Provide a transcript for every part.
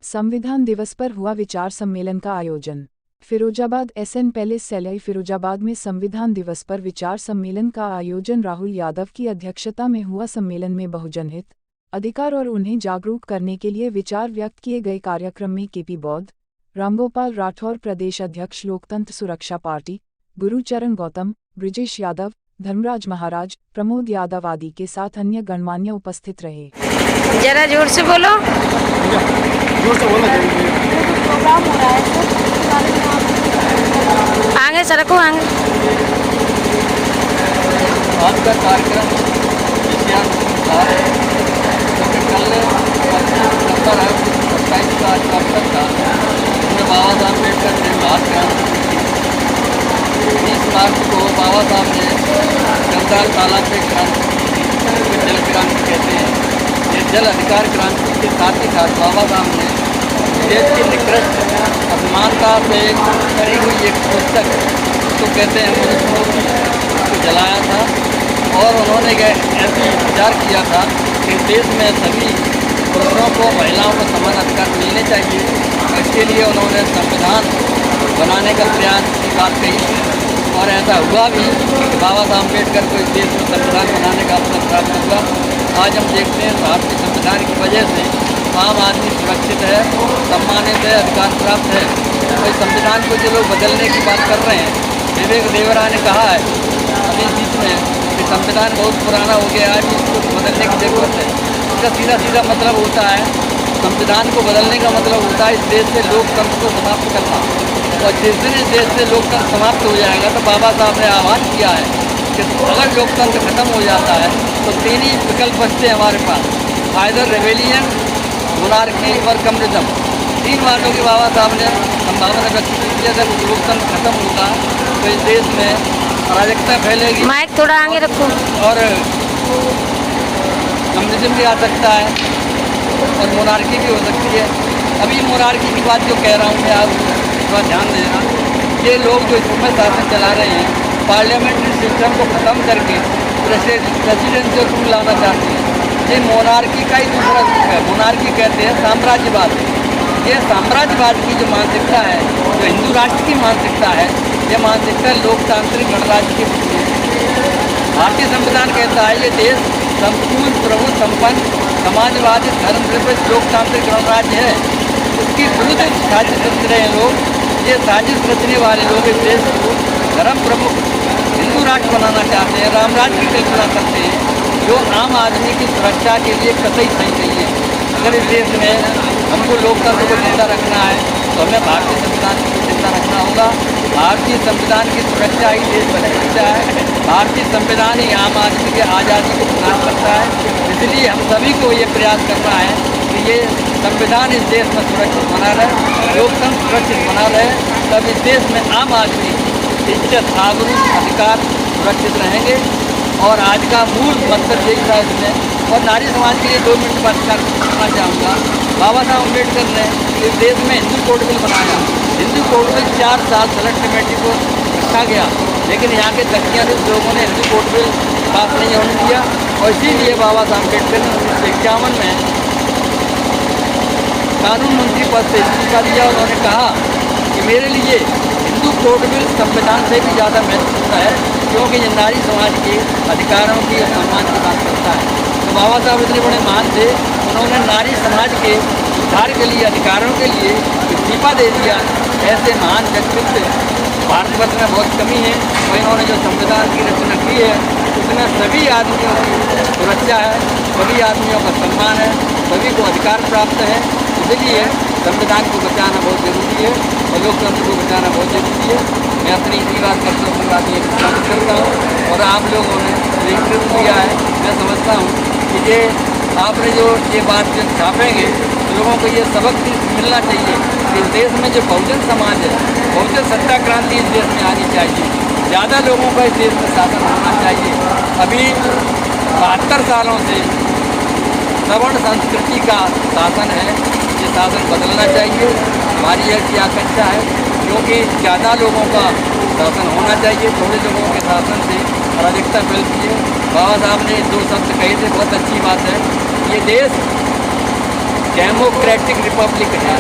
संविधान दिवस पर हुआ विचार सम्मेलन का आयोजन। फिरोजाबाद एसएन पैलेस सैलाई फिरोजाबाद में संविधान दिवस पर विचार सम्मेलन का आयोजन राहुल यादव की अध्यक्षता में हुआ। सम्मेलन में बहुजन हित, अधिकार और उन्हें जागरूक करने के लिए विचार व्यक्त किए गए। कार्यक्रम में केपी बौद्ध, रामगोपाल राठौर प्रदेश अध्यक्ष लोकतंत्र सुरक्षा पार्टी, गुरुचरण गौतम, ब्रिजेश यादव, धर्मराज महाराज, प्रमोद यादव आदि के साथ अन्य गणमान्य उपस्थित रहे। जरा जोर से बोलो। प्रोग्राम हो रहा है आगे सरको आगे। आज का कार्यक्रम कल 27 का अवसर था, उसमें बाबा साहब अम्बेडकर ने बात क्रांति की। 20 मार्च को बाबा साहब ने चंद्राल तालाब से क्रांति की, जल क्रांति कहते हैं। ये जल अधिकार क्रांति के साथ ही साथ बाबा साहब ने देश की निकृष्ट अभिमानता से करी हुई एक पुस्तक तो कहते हैं मनुस्मृति को जलाया था। और उन्होंने ऐसी विचार किया था कि देश में सभी पुरुषों को महिलाओं को समान अधिकार मिलने चाहिए। इसके लिए उन्होंने संविधान बनाने का प्रयास की बात कही थी और ऐसा हुआ भी। बाबा साहब अम्बेडकर को इस देश में संविधान बनाने का अवसर प्राप्त हुआ। आज हम देखते हैं भारतीय संविधान की वजह से आम आदमी सुरक्षित है, सम्मानित है, अधिकार प्राप्त है। तो संविधान को जो लोग बदलने की बात कर रहे हैं, विवेक देवरा ने कहा है अभी बीच में कि संविधान बहुत पुराना हो गया है, इसको बदलने की ज़रूरत है। इसका सीधा मतलब होता है, संविधान को बदलने का मतलब होता है इस देश से लोकतंत्र को समाप्त करना। और जिस दिन इस देश से लोकतंत्र समाप्त हो जाएगा तो बाबा साहब ने आह्वान किया है कि अगर लोकतंत्र खत्म हो जाता है तो 3 ही विकल्प बचते हैं हमारे पास, आइदर रेबेलियन, मोनार्की और कम्युनिज्म। 3 बातों की बाबा साहब ने संभावना व्यक्त की कि अगर लोकतंत्र खत्म होगा तो इस देश में अराजकता फैलेगी, माइक थोड़ा आगे रखो, और कम्युनिज्म भी आ सकता है और मोनार्की भी हो सकती है। अभी मोनार्की की बात जो कह रहा हूँ मैं, आप थोड़ा ध्यान देना। ये लोग जो इसमें शासन चला रहे हैं, पार्लियामेंट्री सिस्टम को ख़त्म करके प्रेसिडेंशियल रूल लाना चाहते हैं। ये मोनार्की का ही दूसरा रूप है। मोनार्की कहते हैं साम्राज्यवाद। ये साम्राज्यवाद की जो मानसिकता है, जो हिंदू राष्ट्र की मानसिकता है, ये मानसिकता लोकतांत्रिक गणराज्य की होती है। भारतीय संविधान कहता है ये देश संपूर्ण प्रभु संपन्न समाजवादी धर्मनिरपेक्ष लोकतांत्रिक गणराज्य है। उसकी विरुद्ध साजिश रच रहे हैं लोग। ये साजिश रचने वाले लोग इस देश को धर्म प्रमुख हिंदू राष्ट्र बनाना चाहते हैं, रामराज्य की कल्पना करते हैं, जो आम आदमी की सुरक्षा के लिए कतई सही नहीं है। अगर इस देश में हमको लोकतंत्र को जिंदा रखना है तो हमें भारतीय संविधान को जिंदा रखना होगा। भारतीय संविधान की सुरक्षा ही देश की सुरक्षा है। भारतीय संविधान ही आम आदमी की आज़ादी को प्रदान करता है। इसलिए हम सभी को ये प्रयास करना है कि ये संविधान इस देश में सुरक्षित बना रहे, लोकतंत्र सुरक्षित बना रहे, तब इस देश में आम आदमी इज्जत, आबरू, अधिकार सुरक्षित रहेंगे। और आज का मूल मंत्र यही था इसमें। और नारी समाज के लिए 2 मिनट बात करना चाहूँगा। बाबा साहब अम्बेडकर ने इस देश में हिंदू कोड बिल बनाया। हिंदू कोड बिल 4 साल सेलेक्ट कमेटी को रखा गया, लेकिन यहाँ के दक्षिणाधीश लोगों ने हिंदू कोड बिल पास नहीं होने दिया। और इसीलिए बाबा साहब अम्बेडकर ने 1951 में कानून मंत्री पद से इस्तीफा दिया। उन्होंने कहा कि मेरे लिए हिंदू कोड बिल संविधान से भी ज़्यादा महत्वपूर्ण है, क्योंकि ये नारी समाज के अधिकारों की और सम्मान की बात करता है। तो बाबा साहब इतने बड़े महान थे, उन्होंने नारी समाज के उद्धार के लिए, अधिकारों के लिए इस्तीफा दे दिया। ऐसे महान व्यक्तित्व भारतवर्ष में बहुत कमी है। और इन्होंने जो संविधान की रचना की है उसमें सभी आदमियों की सुरक्षा है, सभी आदमियों का सम्मान है, सभी को अधिकार प्राप्त है। इसलिए संविधान को बचाना बहुत ज़रूरी है और लोकतंत्र को बचाना बहुत ज़रूरी है। मैं अपनी इसी बात करते हुए अपनी बात ये समझ करता हूँ। और आप लोगों ने जो इंटरव्यू दिया है, मैं समझता हूँ कि ये आपने जो ये बात जब छापेंगे तो लोगों को ये सबक मिलना चाहिए कि इस देश में जो बहुजन समाज है, बहुजन सत्ता क्रांति इस देश में आनी चाहिए। ज़्यादा लोगों का इस देश में शासन होना चाहिए। अभी 72 सालों से सवर्ण संस्कृति का शासन है, ये शासन बदलना चाहिए। हमारी ऐसी आकांक्षा है, क्योंकि ज़्यादा लोगों का शासन होना चाहिए। थोड़े लोगों के शासन से अराजकता फैलती है। बाबा साहब ने 2 शब्द कहे थे, बहुत अच्छी बात है। ये देश डेमोक्रेटिक रिपब्लिक है।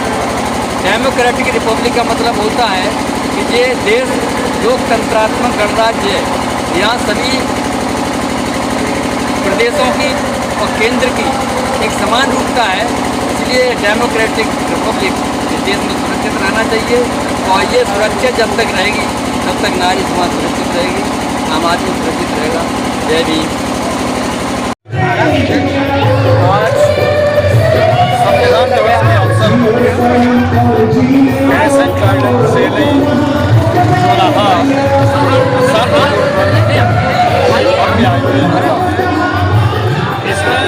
डेमोक्रेटिक रिपब्लिक का मतलब होता है कि ये देश लोकतंत्रात्मक गणराज्य है। यहाँ सभी प्रदेशों की और केंद्र की एक समान रूपता है, इसलिए डेमोक्रेटिक रिपब्लिक इस देश में सुरक्षित रहना चाहिए। और ये सुरक्षा जब तक रहेगी तब तक नारी समाज सुरक्षित रहेगी, आम आदमी सुरक्षित रहेगा। जय भीम। आज संविधान दिवस के अवसर पर एसएन गार्डन सेलई चौराहा इसमें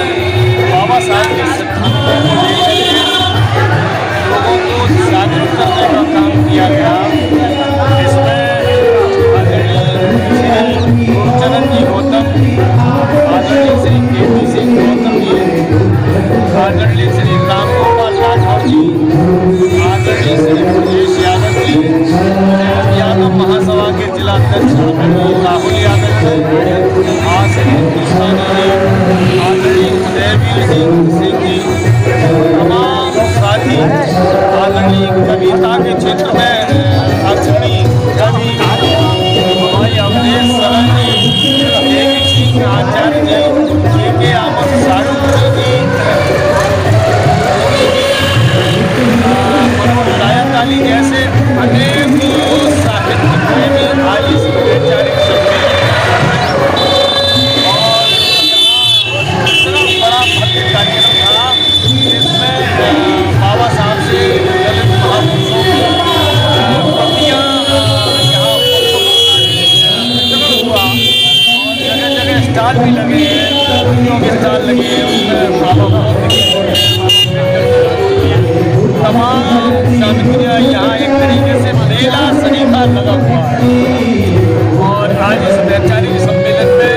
बाबा साहब के सिद्धांतों को लेकर लोगों को जागरूक करने का काम किया गया। इसमें गुरुचरण जी गौतम, आदरणीय श्री केपी सिंह गौतम जी, आदरणीय श्री राम गोपाल राठौर जी, आदरणीय श्री ब्रजेश यादव जी, यादव महासभा के जिला अध्यक्ष राहुल यादव जी, आश्री कृष्णानी जी, आदरणीय उदयवीर सिंह जी, तमाम साथी, आदरणीय कविता के क्षेत्र में अग्रणी कवि हमारे अवधेश सरन जी, देवी सिंह आचार्य जी, के आमद सारू जी, मनोज रायताली जैसे अनेक साहित्य प्रेमी आज इस वैचारिक सम्मेलन और इतना बड़ा भव्य कार्यक्रम था जिसमें बाबा साहब से दलित महापुरुषों की प्रतियां यहाँ हुआ और जगह जगह स्टॉल भी लगे हैं, मूर्तियों के स्टॉल लगे हैं, उसमें बाबा तमाम सामग्रियाँ यहाँ एक तरीके से मेला सरीखा लगा हुआ है। और आज इस वैचारिक सम्मेलन में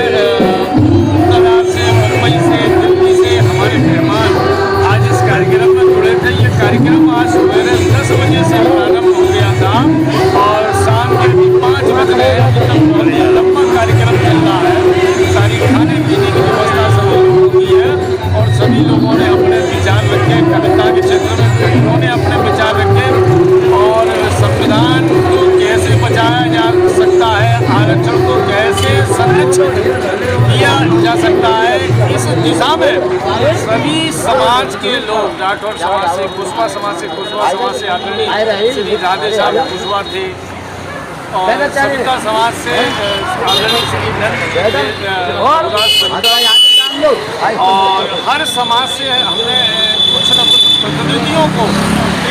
दूर से, मुंबई से, दिल्ली से हमारे मेहमान आज इस कार्यक्रम में जुड़े थे। ये कार्यक्रम आज सवेरे 10 बजे से प्रारंभ हो गया था और शाम के 5 बजे तक लंबा कार्यक्रम चल रहा है। सारी खाने पीने की व्यवस्था सभी लोगों की है और सभी लोगों ने अपने विचार रखे। कविता के क्षेत्र में कवियों ने अपने विचार रखे और संविधान को कैसे बचाया जा सकता है, आरक्षण को कैसे संरक्षण किया जा सकता है, इस दिशा में सभी समाज के लोग, राठौर समाज से, कुशवाहा समाज से, कुशवाहा समाज से आदरणीय श्री राधे साहब कुशवाहा थे और सविता समाज से आदरणीय श्री नंद और हर समाज से हमने कुछ न कुछ प्रतिनिधियों को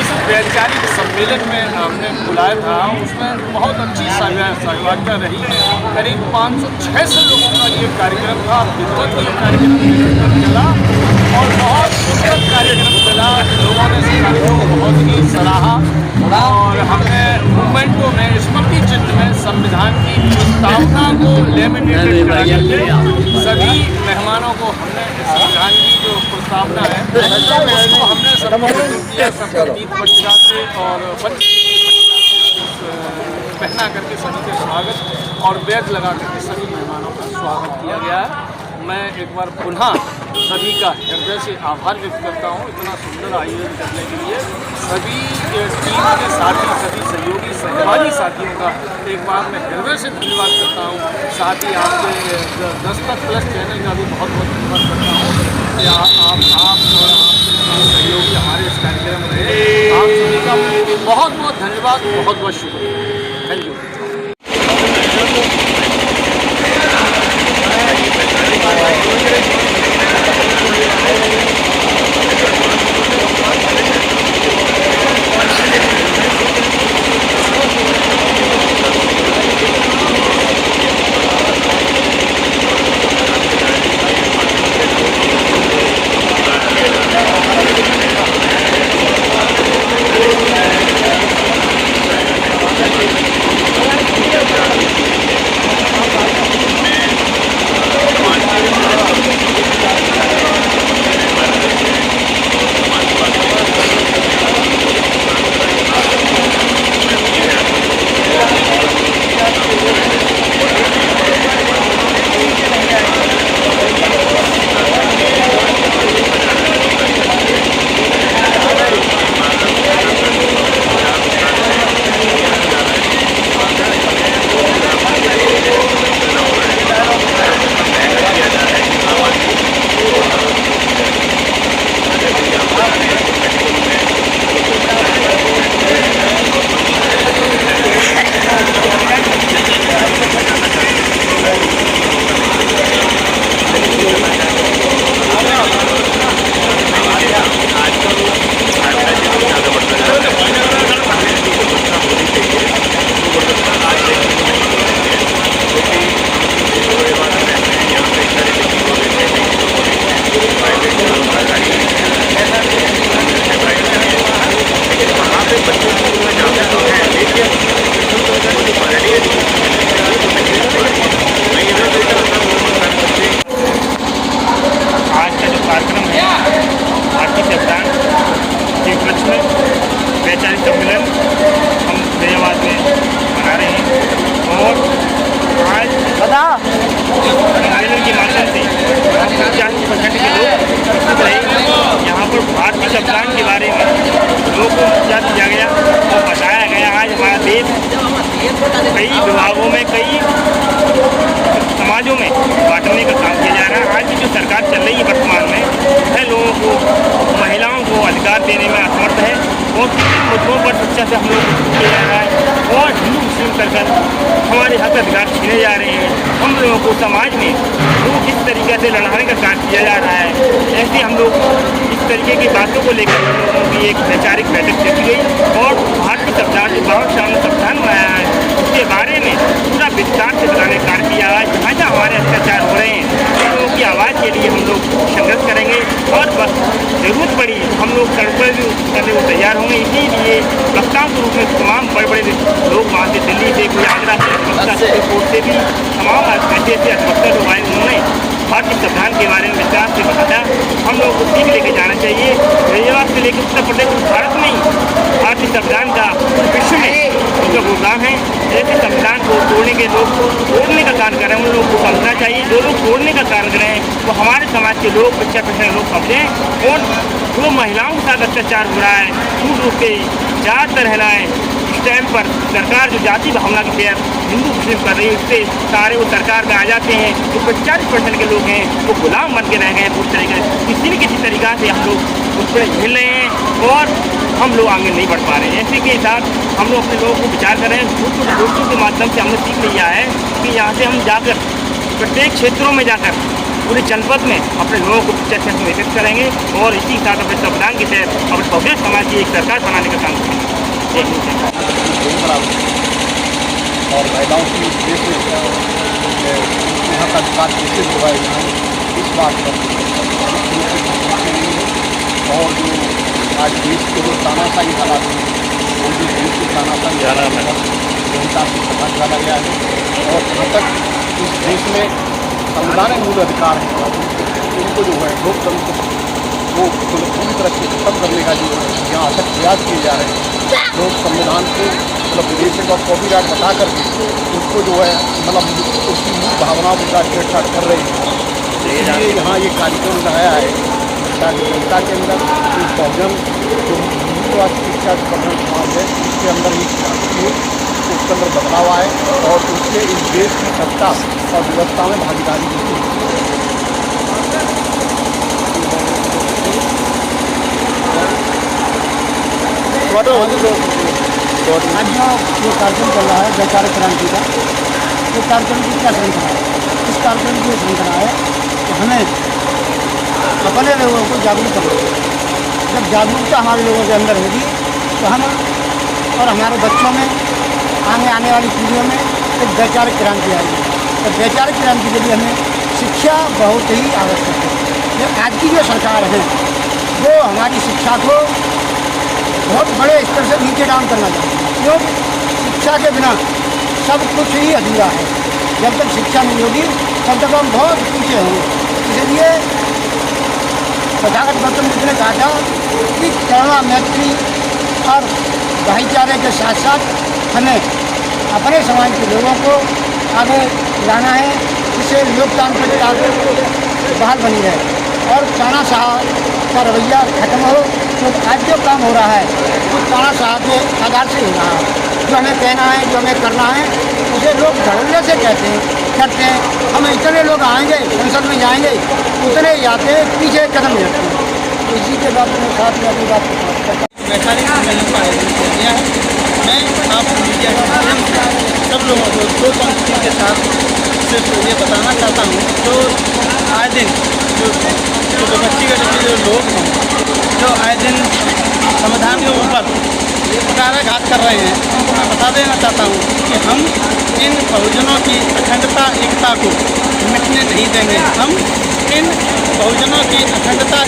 इस वैचारिक सम्मेलन में हमने बुलाया था। उसमें बहुत अच्छी सहभागिता रही। करीब 500-600 लोगों का ये कार्यक्रम था। विद्वत ये कार्यक्रम चला और बहुत सुंदर कार्यक्रम चला। लोगों ने इस कार्यक्रम को बहुत ही सराहा और हमने मूवमेंटों में स्मृति चिन्ह में संविधान की प्रस्तावना को लेमिनेटेड करा सभी मेहमानों को हमने संविधान की जो प्रस्तावना है उसको हमने समर्पित किया। सबका गीत पट्टिका से और पहना करके सभी के स्वागत और बैज लगा करके सभी मेहमानों का स्वागत किया गया है। मैं एक बार पुनः सभी का हृदय से आभार व्यक्त करता हूँ इतना सुंदर आयोजन करने के लिए। सभी टीम के साथी, सभी सहयोगी सहभागी साथियों का एक बार मैं हृदय से धन्यवाद करता हूँ। साथ ही आपके दस्तक प्लस चैनल का भी बहुत बहुत धन्यवाद करता हूँ कि आप सहयोगी हमारे इस कार्यक्रम में रहे। आप सभी का बहुत बहुत धन्यवाद, बहुत बहुत शुक्रिया। Thank you. कई विभागों में, कई समाजों में बांटने का काम किया जा रहा है। आज की जो सरकार चल रही है वर्तमान में, वह लोगों को, महिलाओं को अधिकार देने में असमर्थ है और मुद्दों पर शिक्षा से हम लोग किया जा रहा है और हिंदू मुस्लिम कर हमारे हक अधिकार छीने जा रहे हैं। हम लोगों को समाज में लोग इस तरीके से लड़ाने का काम किया जा रहा है। ऐसे हम लोग इस तरीके की बातों को लेकर हम लोगों की एक वैचारिक बैठक देखी गई और भारतीय संविधान जो बाबा साहब ने संविधान बनाया है उसके बारे में पूरा विस्तार से बताने का कार्य किया है। जहाँ जहाँ हमारे अत्याचार हो रहे हैं उन लोगों की आवाज़ के लिए हम लोग संघर्ष करेंगे और बस जरूरत पड़ी हम लोग सड़क पर भी करने को तैयार होंगे। इसीलिए वक्ताओं के रूप में तमाम बड़े बड़े लोग वहाँ से दिल्ली से, कोई आगरा से, एयरपोर्ट से भी तमाम ऐसे ऐसे अधिवक्ता लोग आए, उन्होंने भारतीय संविधान के बारे में विस्तार से बताया। हम लोग को सीख लेके जाना चाहिए। गाजियाबाद से लेकर उत्तर प्रदेश, भारत में ही भारतीय संविधान का विश्व में उनका प्रोग्राम है। ऐसे संविधान को तोड़ने के लोग तोड़ने का कार्य कर रहे हैं, उन लोगों को समझना चाहिए। जो लोग तोड़ने का कार्य कर रहे हैं वो हमारे समाज के लोग, बच्चा पैसे लोग समझें और जो महिलाओं के साथ अत्याचार हो रहा है, पूर्ण रूप से जात रहना है। इस टाइम पर सरकार जो जाति भावना की शेयर हिंदू मुस्लिम कर रही है, उससे सारे वो सरकार में आ जाते हैं। जो 40% के लोग हैं वो गुलाम बन के रह गए हैं पूरी तरीके से। किसी न किसी तरीक़ा से हम लोग उस पर झेल रहे हैं और हम लोग आगे नहीं बढ़ पा रहे हैं। ऐसे के साथ हम लोग अपने लोगों को विचार कर रहे हैं। दोस्तों के माध्यम से हमने सीख लिया है कि यहाँ से हम जाकर प्रत्येक क्षेत्रों में जाकर पूरे जनपद में अपने लोगों को चर्चा से विकसित करेंगे और इसी के साथ अपने संविधान के तहत अपने बहुजन समाज की एक सरकार बनाने का काम करेंगे। और महिलाओं की देश में यहाँ का विकास कैसे होगा, इस बात पर और जो आज देश के जो तानाशाही हालात हैं, वो जो देश के तानाशाही हालात है उनका पता डाला गया है और जहाँ तक इस देश में संवैधानिक मूल अधिकार है उनको जो है लोकतंत्र वो पूरी तरह से खत्म करने का जो यहाँ अथक प्रयास किए जा रहे हैं। लोग संविधान को मतलब विदेशक और कॉपीराइट बता करके उसको जो है मतलब उसकी मूल भावनाओं का छेड़छाड़ कर रहे हैं। इसलिए यहाँ ये कार्यक्रम लगाया है ताकि जनता के अंदर इस बहुजन जो हिंदुवाद शिक्षा प्रबंधन समाज है उसके अंदर एक क्रांति हो, उसके अंदर बदलाव आए और उससे इस देश की सत्ता और व्यवस्था में भागीदारी होती है। आज जो कार्यक्रम चल रहा है वैचारिक क्रांति का, तो कार्यक्रम की क्या श्रृंखला है? इस कार्यक्रम की श्रृंखला है कि हमें अपने लोगों को जागरूक करना है। जब जागरूकता हमारे लोगों के अंदर होगी तो हम और हमारे बच्चों में, आने वाली पीढ़ियों में एक वैचारिक क्रांति आएगी। तो वैचारिक क्रांति के लिए हमें शिक्षा बहुत ही आवश्यक है। लेकिन आज की जो सरकार है वो हमारी शिक्षा को बहुत बड़े स्तर से नीचे डाउन करना चाहते हैं, क्योंकि शिक्षा के बिना सब कुछ ही अधूरा है। जब तक शिक्षा नहीं होगी तब तक हम बहुत पीछे होंगे। इसलिए तथागत गौतम बुद्ध ने कहा था कि करुणा, मैत्री और भाईचारे के साथ साथ हमें अपने समाज के लोगों को आगे लाना है, जिससे लोकतांत्रिक बहाल बनी रहे और तानाशाह का रवैया खत्म हो। तो आज जो काम हो रहा है वो तानाशाह के आधार से हो रहा है। जो हमें कहना है, जो हमें करना है, उसे लोग धड़ल्ले से करते हैं। हम इतने लोग आएंगे, संसद में जाएंगे, उतने ही आते हैं, पीछे कदम लेते हैं। तो इसी के बाद में साथ में अपनी बात को वैचारिक सम्मेलन का आयोजन किया गया है। मैं आप मीडिया के माध्यम से सब लोगों को दो पंक्तियों के साथ सिर्फ ये बताना चाहता हूँ, जो आए दिन जो बच्ची के जो लोग हैं, जो आए दिन संविधान के ऊपर कुठाराघात कर रहे हैं, मैं बता देना चाहता हूँ कि हम इन बहुजनों की अखंडता, एकता को मिटने नहीं देंगे। हम इन बहुजनों की अखंडता,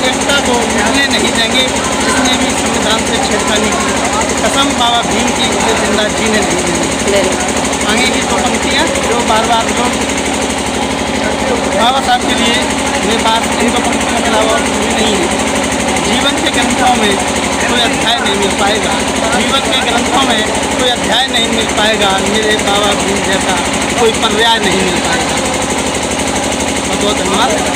एकता को मिटने नहीं देंगे। जिसने भी संविधान से छेड़खानी की कसम बाबा भीम की, उसे जिंदा जीने नहीं देंगे। आगे की दो पंक्तियाँ जो बार बार लोग बाबा साहब के लिए मेरे पास इन दो पंक्तियों के अलावा कुछ नहीं है। जीवन के ग्रंथों में कोई अध्याय नहीं मिल पाएगा, जीवन के ग्रंथों में कोई अध्याय नहीं मिल पाएगा, मेरे बाबा भीम जैसा कोई पर्याय नहीं मिल पाएगा। बहुत बहुत धन्यवाद।